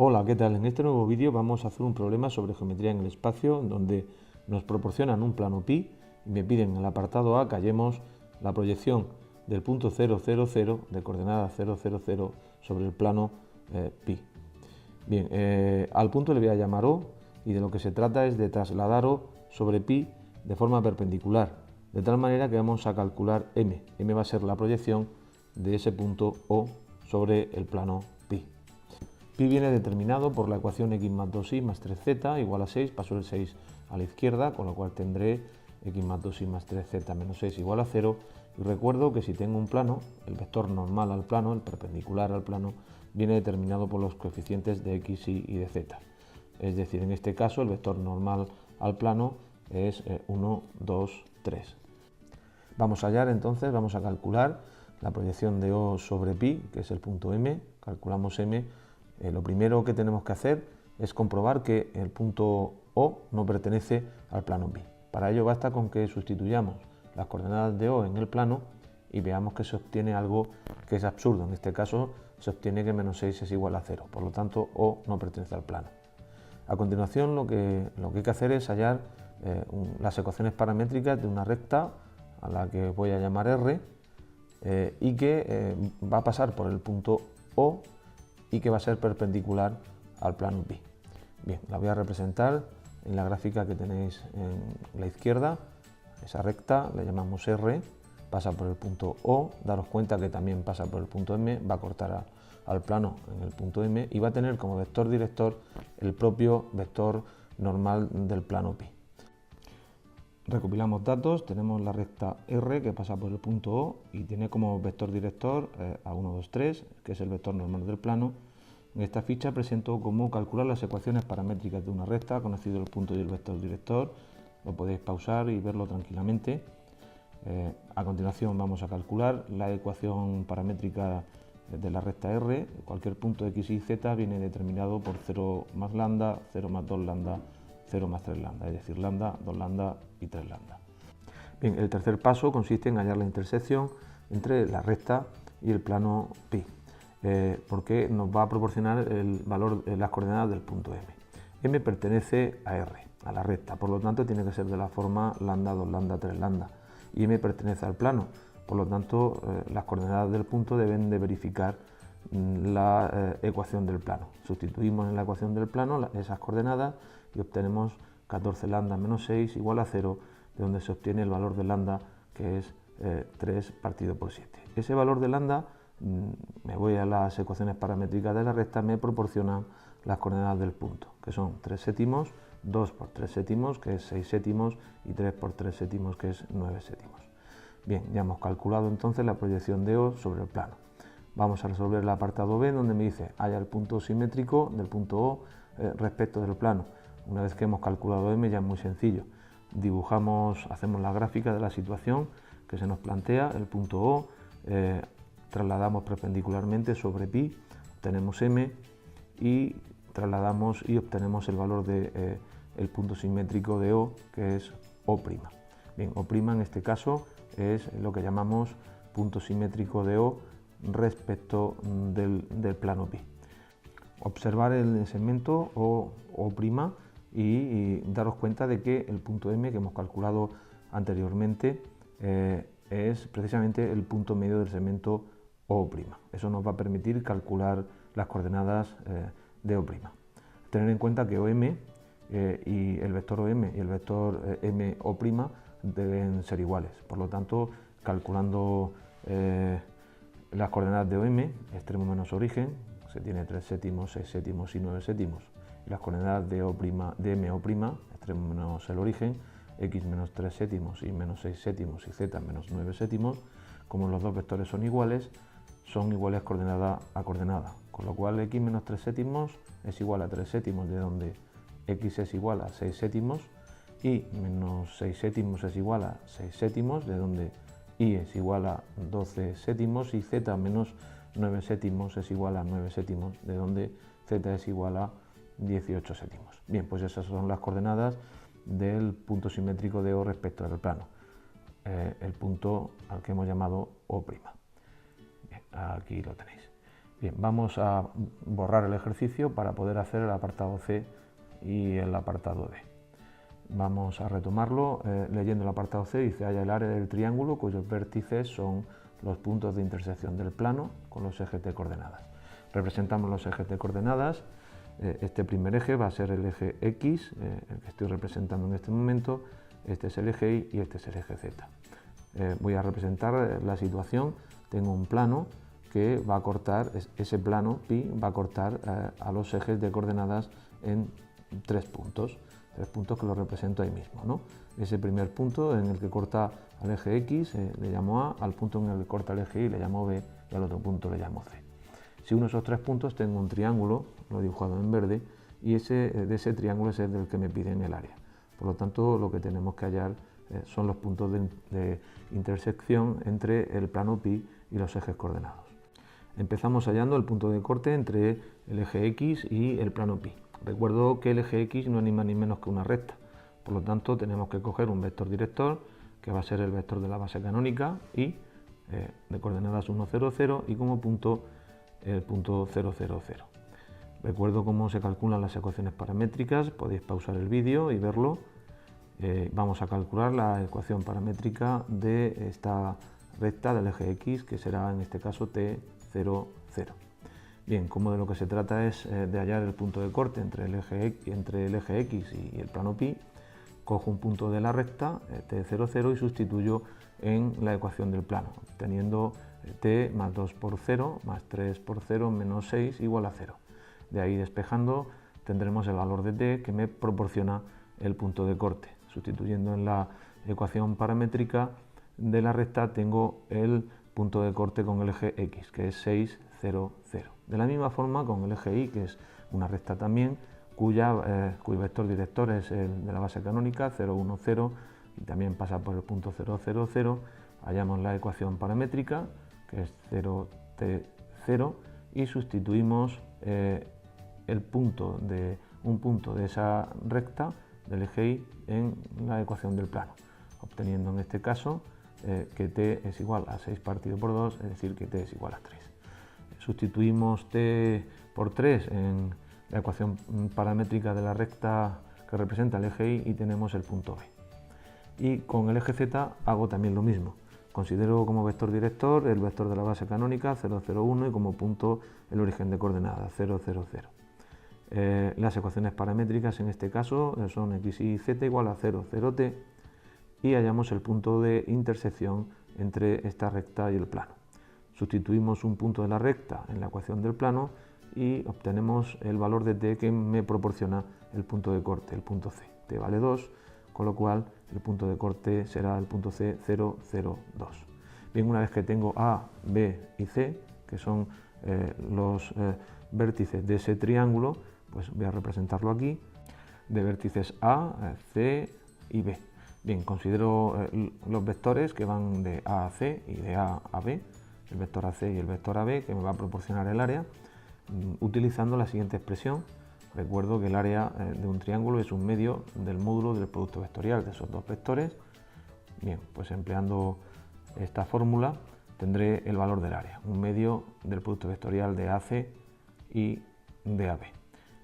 Hola, ¿qué tal? En este nuevo vídeo vamos a hacer un problema sobre geometría en el espacio donde nos proporcionan un plano pi y me piden en el apartado A que hallemos la proyección del punto 0, 0, 0 de coordenada 0, 0, 0 sobre el plano pi. Bien, al punto le voy a llamar O y de lo que se trata es de trasladar O sobre pi de forma perpendicular, de tal manera que vamos a calcular m. M va a ser la proyección de ese punto O sobre el plano pi. Pi viene determinado por la ecuación x más 2y más 3z igual a 6, paso el 6 a la izquierda, con lo cual tendré x más 2y más 3z menos 6 igual a 0. Y recuerdo que si tengo un plano, el vector normal al plano, el perpendicular al plano, viene determinado por los coeficientes de x, y de z. Es decir, en este caso el vector normal al plano es 1, 2, 3. Vamos a hallar entonces, vamos a calcular la proyección de O sobre pi, que es el punto M. Calculamos M. Lo primero que tenemos que hacer es comprobar que el punto O no pertenece al plano pi. Para ello basta con que sustituyamos las coordenadas de O en el plano y veamos que se obtiene algo que es absurdo. En este caso se obtiene que menos 6 es igual a 0, por lo tanto O no pertenece al plano. A continuación lo que hay que hacer es hallar las ecuaciones paramétricas de una recta a la que voy a llamar R y que va a pasar por el punto O y que va a ser perpendicular al plano pi. Bien, la voy a representar en la gráfica que tenéis en la izquierda. Esa recta la llamamos R, pasa por el punto O, daros cuenta que también pasa por el punto M, va a cortar al plano en el punto M y va a tener como vector director el propio vector normal del plano pi. Recopilamos datos, tenemos la recta R que pasa por el punto O y tiene como vector director a 1, 2, 3, que es el vector normal del plano. En esta ficha presento cómo calcular las ecuaciones paramétricas de una recta, conocido el punto y el vector director. Lo podéis pausar y verlo tranquilamente. A continuación vamos a calcular la ecuación paramétrica de la recta R. Cualquier punto x, y, z viene determinado por 0 más lambda, 0 más 2 lambda, 0 más 3 lambda, es decir, lambda, 2 lambda y 3 lambda. Bien, el tercer paso consiste en hallar la intersección entre la recta y el plano pi, porque nos va a proporcionar el valor, las coordenadas del punto M. M pertenece a R, a la recta, por lo tanto tiene que ser de la forma lambda, 2 lambda, 3 lambda, y M pertenece al plano, por lo tanto las coordenadas del punto deben de verificar la ecuación del plano. Sustituimos en la ecuación del plano esas coordenadas y obtenemos 14 lambda menos 6 igual a 0, de donde se obtiene el valor de lambda, que es 3 partido por 7. Ese valor de lambda, me voy a las ecuaciones paramétricas de la recta, me proporcionan las coordenadas del punto, que son 3 séptimos, 2 por 3 séptimos, que es 6 séptimos, y 3 por 3 séptimos, que es 9 séptimos. Bien, ya hemos calculado entonces la proyección de O sobre el plano. Vamos a resolver el apartado B, donde me dice halla el punto simétrico del punto O respecto del plano. Una vez que hemos calculado M, ya es muy sencillo. Dibujamos, hacemos la gráfica de la situación que se nos plantea, el punto O, trasladamos perpendicularmente sobre pi, obtenemos M y trasladamos y obtenemos el valor del punto simétrico de O, que es O'. Bien, O' en este caso es lo que llamamos punto simétrico de O respecto del plano pi. Observar el segmento O' y daros cuenta de que el punto M que hemos calculado anteriormente es precisamente el punto medio del segmento O'. Eso nos va a permitir calcular las coordenadas de O'. Tener en cuenta que OM y el vector OM y el vector MO' deben ser iguales. Por lo tanto, calculando las coordenadas de OM, extremo menos origen, se tiene 3 séptimos, 6 séptimos y 9 séptimos. Y las coordenadas de MO', extremo menos el origen, x menos 3 séptimos y menos 6 séptimos y z menos 9 séptimos, como los dos vectores son iguales coordenada a coordenada, con lo cual x menos 3 séptimos es igual a 3 séptimos, de donde x es igual a 6 séptimos, y menos 6 séptimos es igual a 6 séptimos, de donde y es igual a 12 séptimos, y z menos 9 séptimos es igual a 9 séptimos, de donde z es igual a 18 séptimos. Bien, pues esas son las coordenadas del punto simétrico de O respecto al plano, el punto al que hemos llamado O'. Bien, aquí lo tenéis. Bien, vamos a borrar el ejercicio para poder hacer el apartado C y el apartado D. Vamos a retomarlo leyendo el apartado C. Dice: halla el área del triángulo cuyos vértices son los puntos de intersección del plano con los ejes de coordenadas. Representamos los ejes de coordenadas. Este primer eje va a ser el eje X, el que estoy representando en este momento. Este es el eje Y y este es el eje Z. Voy a representar la situación. Tengo un plano que va a cortar, ese plano pi va a cortar a los ejes de coordenadas en tres puntos que lo represento ahí mismo, ¿no? Ese primer punto en el que corta al eje X le llamo A, al punto en el que corta el eje Y le llamo B y al otro punto le llamo C. Si uno de esos tres puntos tengo un triángulo, lo he dibujado en verde, y de ese triángulo es el del que me piden el área. Por lo tanto, lo que tenemos que hallar son los puntos de intersección entre el plano pi y los ejes coordenados. Empezamos hallando el punto de corte entre el eje X y el plano pi. Recuerdo que el eje X no es ni más ni menos que una recta, por lo tanto tenemos que coger un vector director, que va a ser el vector de la base canónica, y de coordenadas 1, 0, 0, y como punto el punto 0, 0, 0. Recuerdo cómo se calculan las ecuaciones paramétricas, podéis pausar el vídeo y verlo. Vamos a calcular la ecuación paramétrica de esta recta del eje X, que será en este caso t 0, 0. Bien, como de lo que se trata es de hallar el punto de corte entre el eje X y el plano pi, cojo un punto de la recta, t0, 0, y sustituyo en la ecuación del plano, obteniendo t más 2 por 0 más 3 por 0 menos 6 igual a 0. De ahí despejando tendremos el valor de t que me proporciona el punto de corte. Sustituyendo en la ecuación paramétrica de la recta tengo el punto de corte con el eje X, que es 6, 0, 0. De la misma forma con el eje Y, que es una recta también, cuyo vector director es el de la base canónica, 0, 1, 0, y también pasa por el punto 0, 0, 0. Hallamos la ecuación paramétrica, que es 0, t, 0, y sustituimos un punto de esa recta del eje Y en la ecuación del plano, obteniendo en este caso que t es igual a 6 partido por 2, es decir, que t es igual a 3. Sustituimos t por 3 en la ecuación paramétrica de la recta que representa el eje Y y tenemos el punto B. Y con el eje Z hago también lo mismo. Considero como vector director el vector de la base canónica 0, 0, 1 y como punto el origen de coordenadas 0, 0, 0. Las ecuaciones paramétricas en este caso son x y z igual a 0, 0t, y hallamos el punto de intersección entre esta recta y el plano. Sustituimos un punto de la recta en la ecuación del plano y obtenemos el valor de t que me proporciona el punto de corte, el punto C. T vale 2, con lo cual el punto de corte será el punto C, 0, 0, 2. Bien, una vez que tengo A, B y C, que son los vértices de ese triángulo, pues voy a representarlo aquí, de vértices A, C y B. Bien, considero los vectores que van de A a C y de A a B, el vector AC y el vector AB, que me va a proporcionar el área, utilizando la siguiente expresión. Recuerdo que el área de un triángulo es un medio del módulo del producto vectorial de esos dos vectores. Bien, pues empleando esta fórmula tendré el valor del área, un medio del producto vectorial de AC y de AB.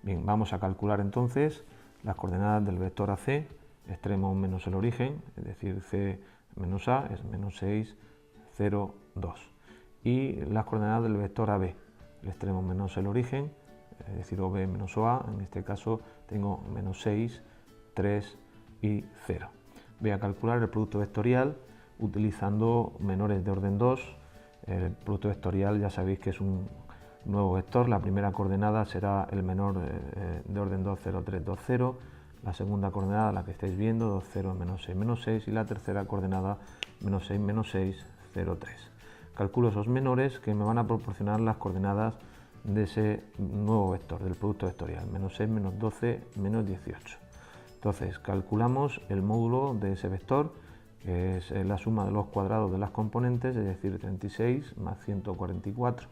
Bien, vamos a calcular entonces las coordenadas del vector AC, extremo menos el origen, es decir, C menos A es menos 6, 0, 2. Y las coordenadas del vector AB, el extremo menos el origen, es decir, OB menos OA, en este caso tengo menos 6, 3 y 0. Voy a calcular el producto vectorial utilizando menores de orden 2. El producto vectorial ya sabéis que es un nuevo vector. La primera coordenada será el menor de orden 2, 0, 3, 2, 0. La segunda coordenada, la que estáis viendo, 2, 0, menos 6. Y la tercera coordenada, menos 6, 0, 3. Calculo esos menores que me van a proporcionar las coordenadas de ese nuevo vector, del producto vectorial, menos 6, menos 12, menos 18. Entonces, calculamos el módulo de ese vector, que es la suma de los cuadrados de las componentes, es decir, 36 más 144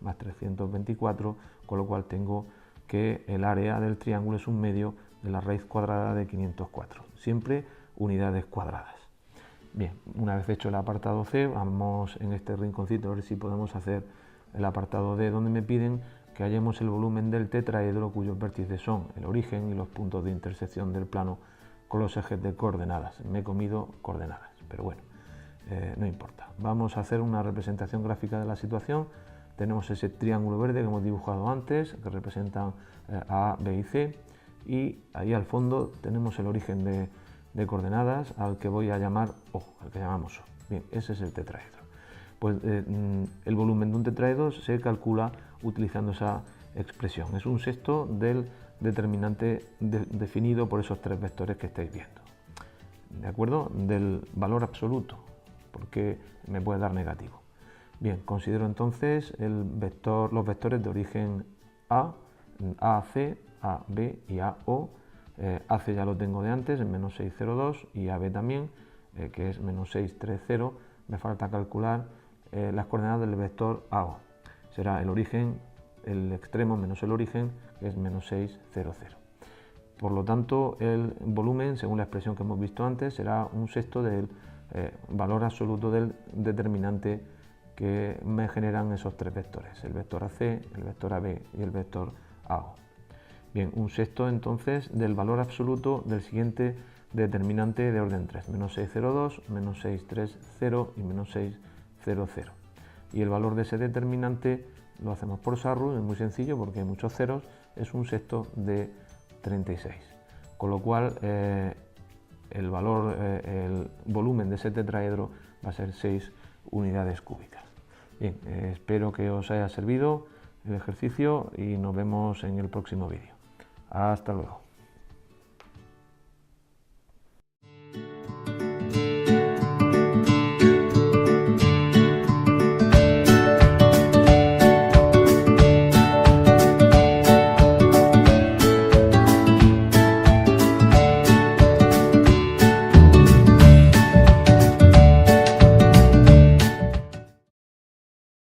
más 324, con lo cual tengo que el área del triángulo es un medio de la raíz cuadrada de 504, siempre unidades cuadradas. Bien, una vez hecho el apartado C, vamos en este rinconcito a ver si podemos hacer el apartado D, donde me piden que hallemos el volumen del tetraedro cuyos vértices son el origen y los puntos de intersección del plano con los ejes de coordenadas. Me he comido coordenadas, pero bueno, no importa. Vamos a hacer una representación gráfica de la situación. Tenemos ese triángulo verde que hemos dibujado antes, que representan A, B y C, y ahí al fondo tenemos el origen de coordenadas al que voy a llamar O, al que llamamos O. Bien, ese es el tetraedro. Pues el volumen de un tetraedro se calcula utilizando esa expresión. Es un sexto del determinante definido por esos tres vectores que estáis viendo. ¿De acuerdo? Del valor absoluto, porque me puede dar negativo. Bien, considero entonces los vectores de origen A, AC, AB y AO. AC ya lo tengo de antes, en menos 6, 0, 2, y AB también, que es menos 6, 3, 0. Me falta calcular las coordenadas del vector AO. Será el origen, el extremo menos el origen, que es menos 6, 0, 0. Por lo tanto, el volumen, según la expresión que hemos visto antes, será un sexto del valor absoluto del determinante que me generan esos tres vectores, el vector AC, el vector AB y el vector AO. Bien, un sexto entonces del valor absoluto del siguiente determinante de orden 3, menos 6, 0, 2, menos 6, 3, 0 y menos 6, 0, 0. Y el valor de ese determinante lo hacemos por Sarrus, es muy sencillo porque hay muchos ceros, es un sexto de 36. Con lo cual el volumen de ese tetraedro va a ser 6 unidades cúbicas. Bien, espero que os haya servido el ejercicio y nos vemos en el próximo vídeo. Hasta luego.